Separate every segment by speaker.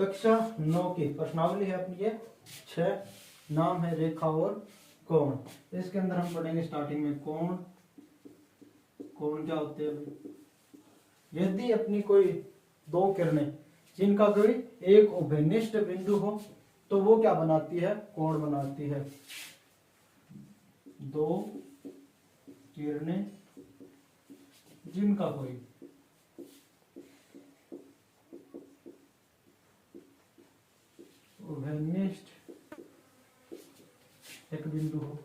Speaker 1: कक्षा 9 की प्रश्नावली है अपनी ये 6। नाम है रेखा और कोण। इसके अंदर हम पढ़ेंगे स्टार्टिंग में कोण। कोण क्या होते हैं भाई? यदि अपनी कोई दो किरणें जिनका कोई एक उभयनिष्ठ बिंदु हो तो वो क्या बनाती है? कोण बनाती है। दो किरणें जिनका कोई उभयनिष्ठ एक बिंदु हो,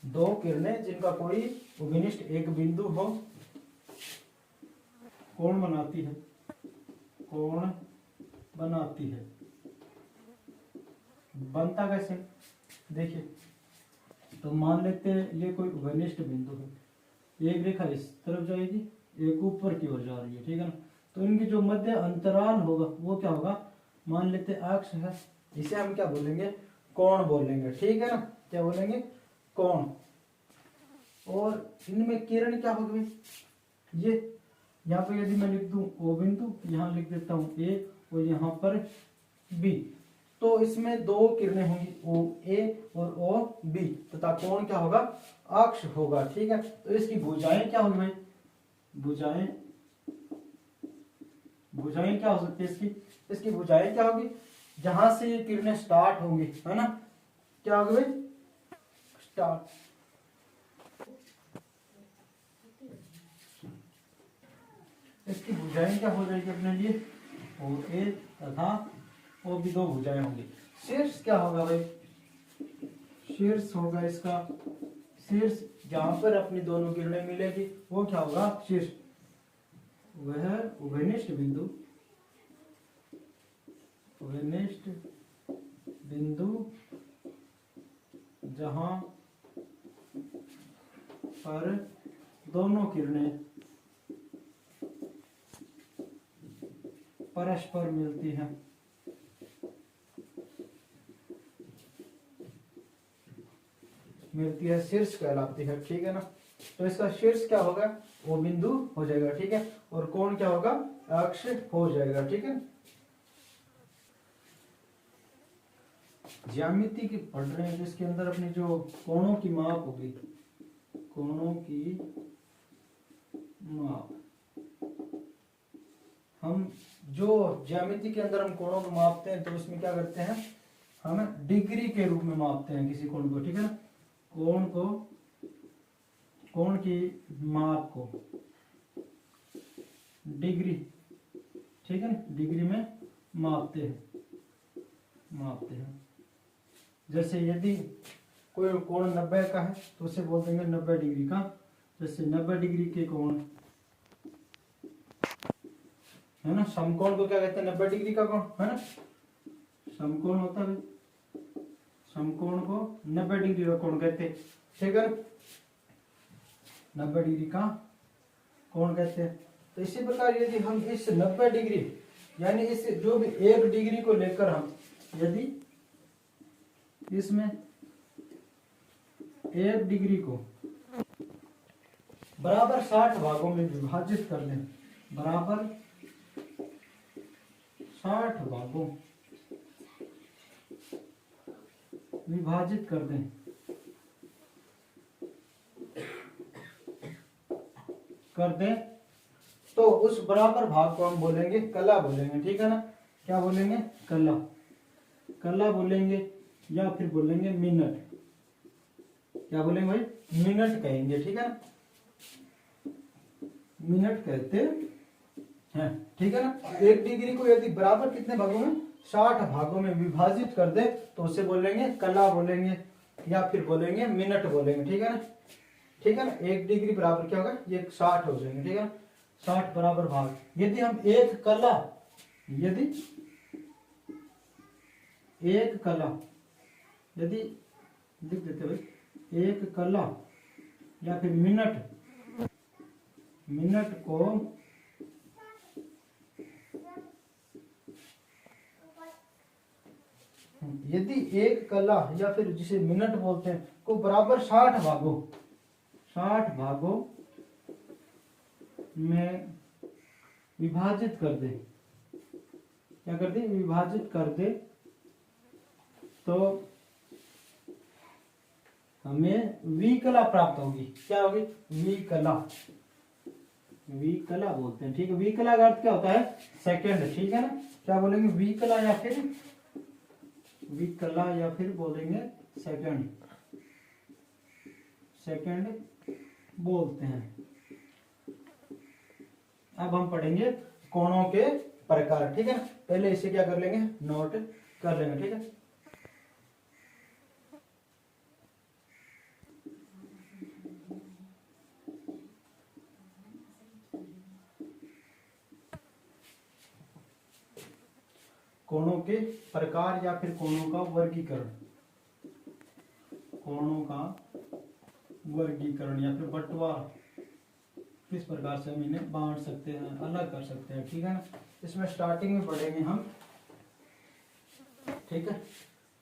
Speaker 1: दो किरणें जिनका कोई उभयनिष्ठ एक बिंदु हो कोण बनाती है। कोण बनाती है। बनता कैसे? देखिए, तो मान लेते हैं ये कोई उभयनिष्ठ बिंदु है। एक रेखा इस तरफ जाएगी, एक ऊपर की ओर जा रही है, ठीक है ना। तो इनकी जो मध्य अंतराल होगा वो क्या होगा? मान लेते अक्ष है, इसे हम क्या बोलेंगे? कोण बोलेंगे, ठीक है ना। क्या बोलेंगे? कोण। और इनमें किरण क्या होगी? ये यहाँ पर यदि मैं लिख दूं ओ बिंदु, यहाँ लिख देता हूं ए और यहाँ पर बी, तो इसमें दो किरणें होंगी, ओ ए और ओ बी, तथा कोण क्या होगा? अक्ष होगा, ठीक है। तो इसकी भुजाएं क्या होगी भाई? भुजाएं क्या हो सकती है इसकी? इसकी भुजाएं क्या होगी? जहां से ये किरणें स्टार्ट होंगी, है ना, क्या होगी भाई? स्टार्ट। इसकी भुजाएं क्या हो जाएगी अपने लिए? ओ ए तथा ओ भी दो भुजाएं होंगी। शीर्ष क्या होगा भाई? शीर्ष होगा इसका, शीर्ष जहां पर अपनी दोनों किरणें मिलेगी वो क्या होगा? शीर्ष। वह उभयनिष्ठ बिंदु, उभयनिष्ठ बिंदु जहां पर दोनों किरणें परस्पर मिलती हैं। मिलती है, शीर्ष कहलाती है, ठीक है ना। तो इसका शीर्ष क्या होगा? वो बिंदु हो जाएगा, ठीक है। और कोण क्या होगा? अक्ष हो जाएगा, ठीक है। ज्यामिति की पढ़ रहे हैं जिसके अंदर अपनी जो कोणों की माप होगी, कोणों की माप, हम जो ज्यामिति के अंदर हम कोणों को मापते हैं तो उसमें क्या करते हैं? हम डिग्री के रूप में मापते हैं किसी कोण को, ठीक है ना। कोण को, कोण की माप को डिग्री, ठीक है ना, डिग्री में मापते हैं। जैसे यदि कोई कोण 90 का है तो उसे बोल देंगे 90 डिग्री का। जैसे 90 डिग्री के कोण, है ना, समकोण को क्या कहते हैं? 90 डिग्री का कोण, है ना, समकोण होता है। समकोण को 90 डिग्री का कोण कहते हैं, ठीक है। 90 डिग्री का कोण कहते हैं। तो इसी प्रकार यदि हम इस 90 डिग्री यानी इस जो भी एक डिग्री को लेकर हम यदि इसमें एक डिग्री को बराबर 60 भागों में विभाजित कर दें, बराबर 60 भागों विभाजित कर दें, तो उस बराबर भाग को हम बोलेंगे कला बोलेंगे, ठीक है ना। क्या बोलेंगे? कला। कला बोलेंगे या फिर बोलेंगे मिनट। क्या बोलेंगे भाई? मिनट कहेंगे, ठीक है ना, मिनट कहते हैं, ठीक है ना। एक डिग्री को यदि बराबर कितने भागों में? 60 भागों में विभाजित कर दे तो उसे बोलेंगे कला बोलेंगे या फिर बोलेंगे मिनट बोलेंगे, ठीक है ना। ठीक है ना, एक डिग्री बराबर क्या होगा? ये 60 हो जाएंगे, ठीक है ना। 60 बराबर भाग, यदि हम एक कला, यदि एक कला, यदि लिख देते भाई एक कला या फिर मिनट, मिनट को यदि एक कला या फिर जिसे मिनट बोलते हैं को बराबर 60 भागों में विभाजित कर दे, क्या कर दे, विभाजित कर दे, तो हमें विकला प्राप्त होगी। क्या होगी, विकला, विकला बोलते हैं, ठीक है। विकला का अर्थ क्या होता है, सेकंड, ठीक है ना। क्या बोलेंगे, विकला या फिर विकला या फिर बोलेंगे सेकंड, सेकंड बोलते हैं। अब हम पढ़ेंगे कोणों के प्रकार, ठीक है ना। पहले इसे क्या कर लेंगे, नोट कर लेंगे, ठीक है। कोणों के प्रकार या फिर कोणों का वर्गीकरण, कोणों का वर्गीकरण या फिर बंटवारा, किस प्रकार से हम इन्हें बांट सकते हैं, अलग कर सकते हैं, ठीक है ना। इसमें स्टार्टिंग में पढ़ेंगे हम, ठीक है,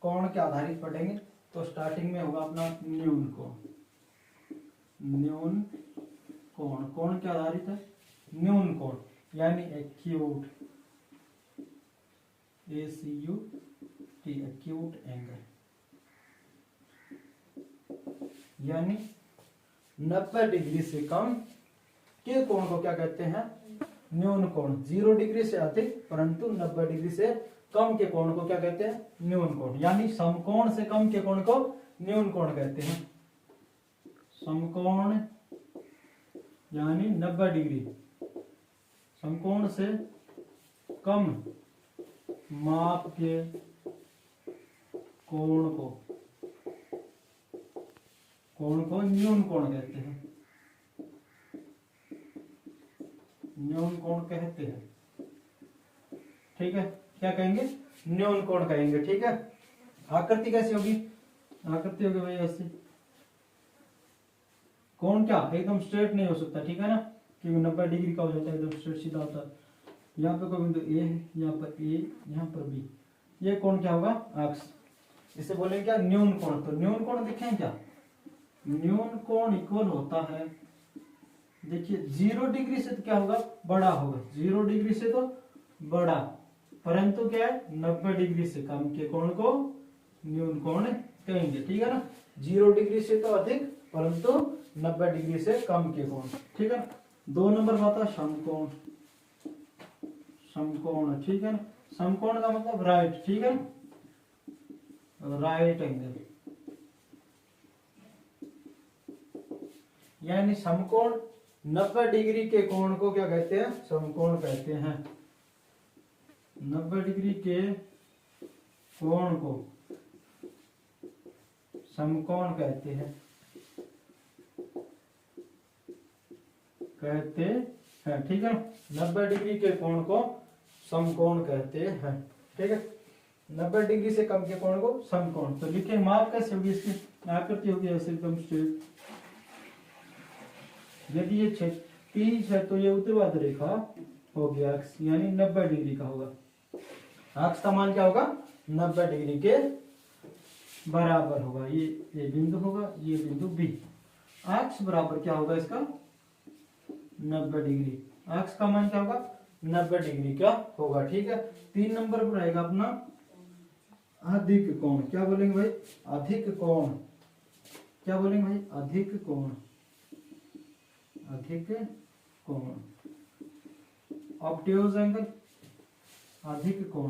Speaker 1: कोण के आधारित पढ़ेंगे। तो स्टार्टिंग में होगा अपना न्यून कोण, न्यून कोण, कोण के आधारित है न्यून कोण, यानी एक्यूट, ACUT, एक्यूट एंगल, यानी 90 डिग्री से कम के कोण को क्या कहते हैं, न्यून कोण। 0 डिग्री से अधिक परंतु 90 डिग्री से कम के कोण को क्या कहते हैं, न्यून कोण। यानी समकोण से कम के कोण को न्यून कोण कहते हैं। समकोण यानी 90 डिग्री, समकोण से कम माप के कोण को न्यून कोण कहते हैं, न्यून कोण कहते हैं, ठीक है। क्या कहेंगे, न्यून कोण कहेंगे, ठीक है। आकृति कैसी होगी, आकृति होगी भाई ऐसी। कोण क्या एकदम स्ट्रेट नहीं हो सकता, ठीक है ना, क्योंकि 90 डिग्री का हो जाता है, एकदम स्ट्रेट सीधा होता है। यहाँ पे कोई बिंदु ए है, यहाँ पर ए, यहाँ पर बी, ये कोण क्या होगा, अक्ष। इसे बोलेंगे क्या, न्यून कोण। तो न्यून कोण देखें क्या, न्यून कोण इक्वल होता है, देखिए 0 डिग्री से तो क्या होगा, बड़ा होगा, 0 डिग्री से तो बड़ा, परंतु क्या है 90 डिग्री से कम के कोण को न्यून कोण कहेंगे, ठीक है ना। 0 डिग्री से तो अधिक परंतु 90 डिग्री से कम के कोण, ठीक है। 2 नंबर बात है समकोण, समकोण, ठीक है ना। समकोण का मतलब राइट, ठीक है, राइट एंगल, यानी समकोण 90 डिग्री के कोण को क्या कहते हैं, समकोण कहते हैं। 90 डिग्री के कोण को समकोण कहते हैं, ठीक है। 90 डिग्री के कोण को समकोण कहते हैं, ठीक है। 90 डिग्री से कम के कोण को समकोण। तो लिखे माप कैसे होगी, इसकी आकृति होगी ऐसे एकदम स्ट्रेट। यदि ये क्षैतिज है तो ये ऊर्ध्वाधर रेखा हो गया अक्ष, यानी 90 डिग्री का होगा। अक्ष का मान क्या होगा, 90 डिग्री के बराबर होगा। ये बिंदु होगा, ये बिंदु बी। अक्ष बराबर क्या होगा इसका, 90 डिग्री। अक्ष का मान क्या होगा, 90 डिग्री का होगा, ठीक है। 3 नंबर पर आएगा अपना अधिक कोण। क्या बोलेंगे भाई, अधिक कोण। क्या बोलेंगे भाई, अधिक कोण, अधिक कोण, ऑब्ट्यूज एंगल, अधिक कोण।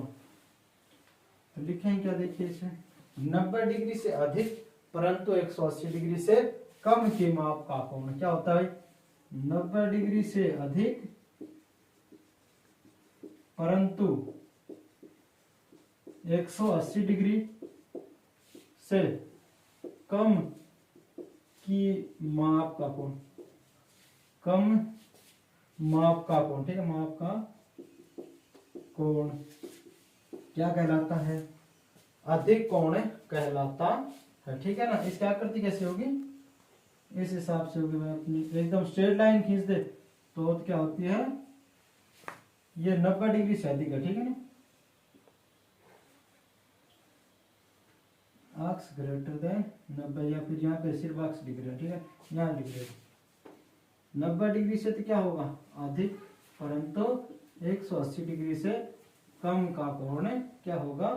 Speaker 1: तो लिखेंगे क्या, देखिए इसे 90 डिग्री से अधिक परंतु 180 डिग्री से कम के माप का कोण क्या होता है, 90 डिग्री से अधिक परंतु 180 डिग्री से कम की माप का कोण, कम माप का कोण, ठीक है। माप का कोण क्या कहलाता है, अधिक कोण कहलाता है, ठीक है ना। इसकी आकृति कैसे होगी, इस हिसाब से होगी। मैं अपनी एकदम स्ट्रेट लाइन खींच दे तो क्या होती है, ये 90 डिग्री से अधिक है, ठीक है ना। अक्ष ग्रेटर देन 90, या फिर यहाँ पे सिर्फ अक्ष लिख रहे हैं, ठीक है, यहाँ लिख रहे हैं 90 डिग्री से तो क्या होगा, अधिक परंतु 180 डिग्री से कम का कोण क्या होगा,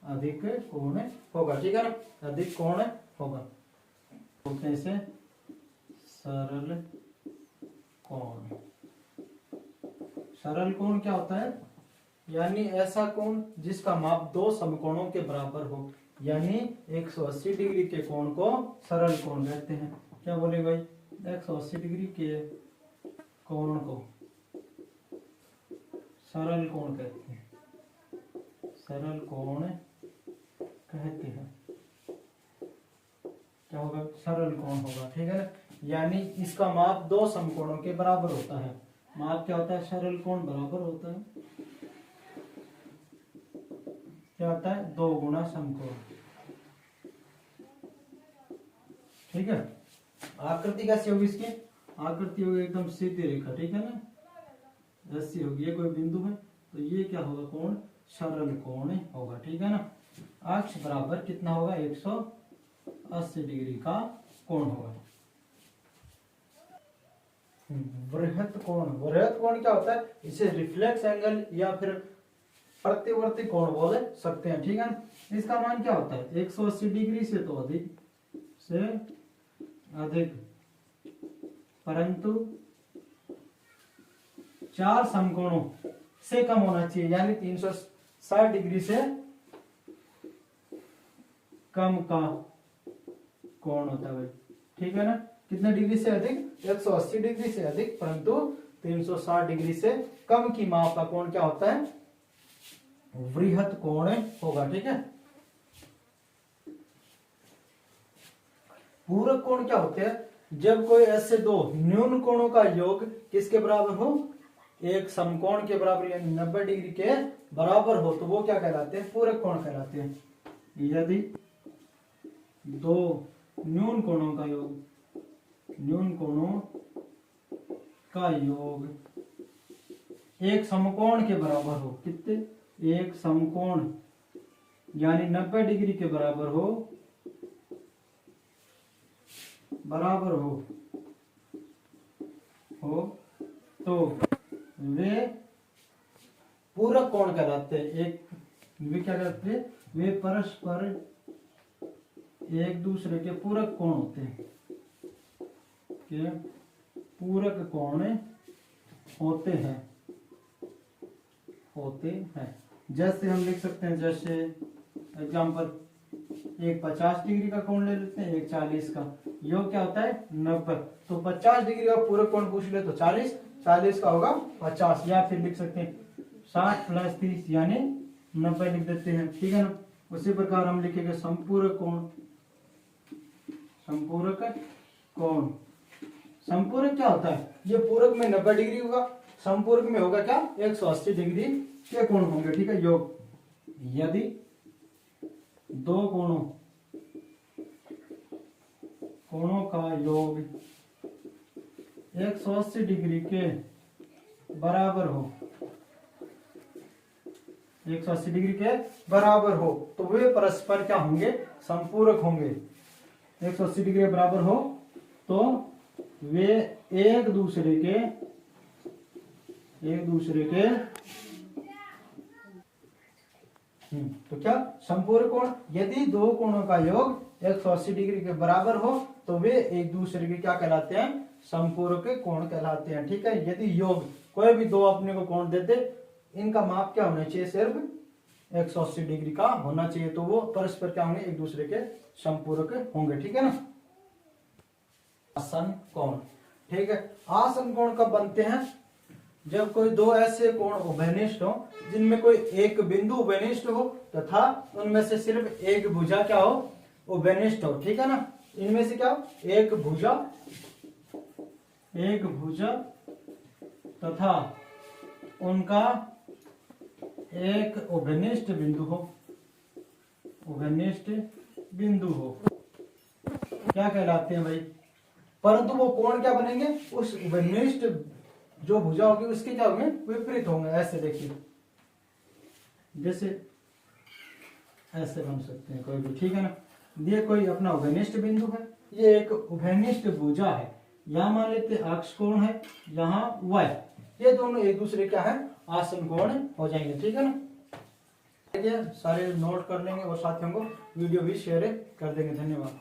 Speaker 1: अधिक कोण होगा, ठीक है ना, अधिक कोण होगा। बोलते हैं इसे सरल कोण। सरल कोण क्या होता है, यानी ऐसा कोण जिसका माप दो समकोणों के बराबर हो, यानी 180 डिग्री के कोण को सरल कोण कहते हैं। क्या बोले भाई, 180 डिग्री के कोण को सरल कोण कहते हैं, सरल कोण कहते हैं। क्या होगा, सरल कोण होगा, ठीक है ना, यानी इसका माप दो समकोणों के बराबर होता है। माप क्या होता है, सरल कोण बराबर होता है, क्या होता है, 2 गुना समकोण, ठीक है। आकृति कैसी होगी इसकी, आकृति होगी एकदम सीधी रेखा, ठीक है ना, ऐसी होगी, ये कोई बिंदु है तो ये क्या होगा, कोण सरल कोण होगा, ठीक है ना। अक्ष बराबर कितना होगा, 180 डिग्री का कोण होगा। वृहत कोण, वृहत कोण क्या होता है, इसे रिफ्लेक्स एंगल या फिर प्रतिवर्ती कोण बोल सकते हैं, ठीक है ना। इसका मान क्या होता है, 180 डिग्री से तो अधिक से अधिक, परंतु 4 समकोणों से कम होना चाहिए, यानी 360 डिग्री से कम का कोण होता है, ठीक है ना। कितने डिग्री से अधिक, 180 डिग्री से अधिक, परंतु 360 डिग्री से कम की माप का कोण क्या होता है, वृहत कोण होगा, ठीक है। पूरक कोण क्या होते हैं, जब कोई ऐसे दो न्यून कोणों का योग किसके बराबर हो, एक समकोण के बराबर, यानी 90 डिग्री के बराबर हो, तो वो क्या कहलाते हैं, पूरक कोण कहलाते हैं। यदि दो न्यून कोणों का योग, न्यून कोणों का योग एक समकोण के बराबर हो, कितने, एक समकोण यानी 90 डिग्री के बराबर हो, बराबर हो तो वे पूरक कोण कहलाते हैं। एक वे क्या कहते हैं, वे परस्पर एक दूसरे के पूरक कोण होते हैं, के पूरक कोण होते हैं। जैसे हम लिख सकते हैं, जैसे एग्जांपल, एक 50 डिग्री का कोण ले लेते हैं, एक 40 का, योग क्या होता है 90, तो 50 डिग्री का पूरक कोण पूछ ले तो 40 का होगा 50, या फिर लिख सकते हैं 60 + 30 यानी 90 लिख देते हैं, ठीक है ना। उसी प्रकार हम लिखेंगे संपूरक कोण, संपूरक कोण, संपूरक क्या होता है, ये पूरक में 90 डिग्री होगा, संपूरक में होगा क्या, 180 डिग्री के कोण होंगे, ठीक है। योग, यदि दो कोणों का योग 180 डिग्री के बराबर हो, 180 डिग्री के बराबर हो, तो वे परस्पर क्या होंगे, संपूरक होंगे। 180 डिग्री के बराबर हो तो वे एक दूसरे के तो क्या, संपूरक कोण, यदि दो कोणों का योग 180 डिग्री के बराबर हो तो वे एक दूसरे के क्या कहलाते हैं, संपूरक कोण कहलाते हैं, ठीक है। यदि योग कोई भी दो अपने को कोण देते, इनका माप क्या होना चाहिए, सिर्फ 180 डिग्री का होना चाहिए, तो वो परस्पर क्या होंगे, एक दूसरे के संपूरक होंगे, ठीक है ना। आसन कोण, ठीक है। आसन कोण कब बनते हैं, जब कोई दो ऐसे कोण उभयनिष्ठ हो, जिनमें कोई एक बिंदु उभयनिष्ठ हो तथा उनमें से सिर्फ एक भुजा क्या हो, उभयनिष्ठ हो, ठीक है ना। इनमें से क्या हो, एक भुजा तथा उनका एक उभयनिष्ठ बिंदु हो, क्या कहलाते हैं भाई, परंतु वो कोण क्या बनेंगे, उस उभयनिष्ठ जो भुजा होगी उसके क्या होंगे, विपरीत होंगे। ऐसे देखिए, जैसे ऐसे बन सकते हैं कोई भी, ठीक है ना। ये कोई अपना उभयनिष्ठ बिंदु है, ये एक उभयनिष्ठ भुजा है, यहाँ मान लेते अक्ष कोण है, यहाँ y, ये दोनों एक दूसरे क्या है आसन कोण हो जाएंगे, ठीक है ना। सारे नोट कर लेंगे और साथियों को वीडियो भी शेयर कर देंगे। धन्यवाद।